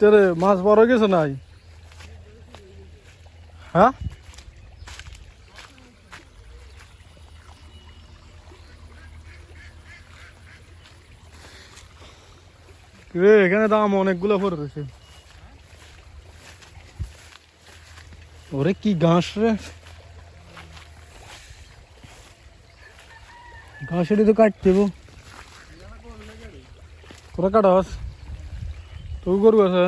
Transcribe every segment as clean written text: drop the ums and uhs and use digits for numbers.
তেরে মাছ বড় গেছে নাই? হ্যাঁ রে, এখানে দাম অনেকগুলো পড়ে রয়েছে। ওরে কি ঘাস রে, ঘাসেরই তো কাটতে দেবো। তোরা কাটাস তুই করবো আছে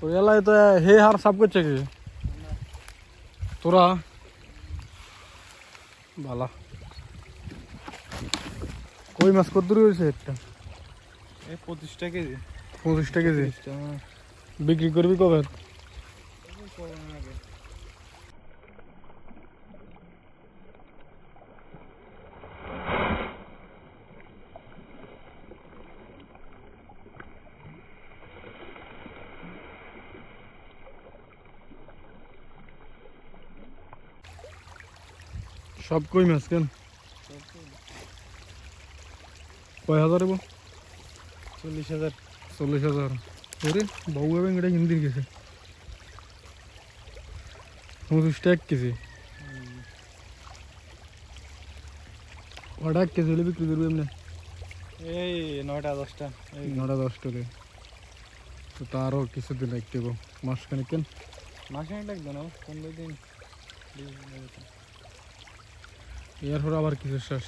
ওই এলাকায় তো হে হার সাপ করছে কি তোরা ভালা। কই মাছ কত দূর হয়েছে? একটা 25 কেজি। 25 কেজি বিক্রি করবি কবে? সব কই মাছ কেন? কয় হাজার? 40,000। 40,000। ওরে বাবু এবং এটা হিন্দি গেছে 25 টাকা কেজি। কটা কেজি হলে বিক্রি করবি এমনি? এই 9টা 10টা। 9টা 10 টাকা। তো তারও কিছুদিন লাগতে মাসখানে কেন? মাসখানেক লাগবে না, 15 দিন। এরপর আবার কিছু শেষ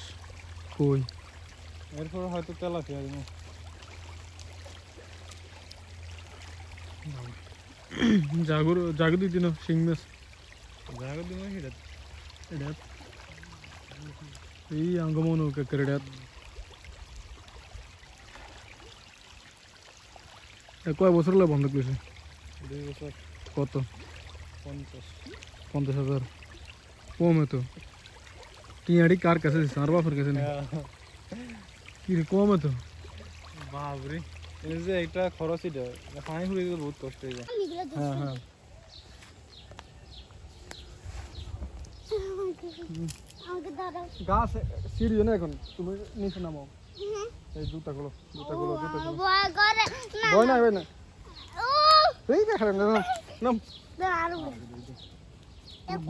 কই? এরপর হয়তো তেলাপিয়া দিব। জাগু দুই দিন শিং মাছ জায়গা দিব সেটা। এটা এই আঙ্গমনো কেকরেটা কয় বছর হলো বন্ধ করেছে? 2 বছর। কত? 50। 50,000 কমে তো। টিয়াড়ি কার কাছে দিচ্ছে? আর বাপের কাছে নেই কি রে, কমে তো। বাবরে, এই যে এটা খরচই দেয়, পানি ফুরিয়ে দিতে বহুত কষ্ট হয়ে যায়। হ্যাঁ হ্যাঁ গাছ সিঁড়ি না এখন, তুমি নিচে নামো। এই জুতাগুলো ভয় নাই ভয় নাই। এই দেখা নাম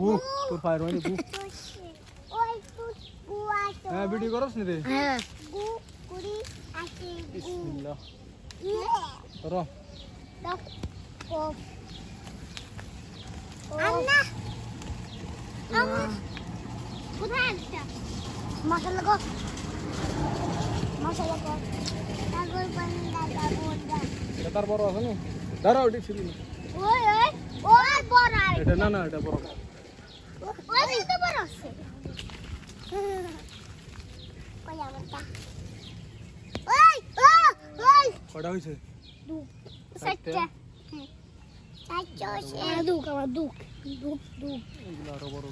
গু তোর পায়ের মানে গু। হ্যাঁ ভিডিও করছ নি রে? হ্যাঁ বিসমিল্লাহ কর। এটা তার বড় আছে না? দাঁড়াও এটি ছিল না। এটা না না এটা বড় না। কয়টা হয়েছে? এগুলো আরো বড়।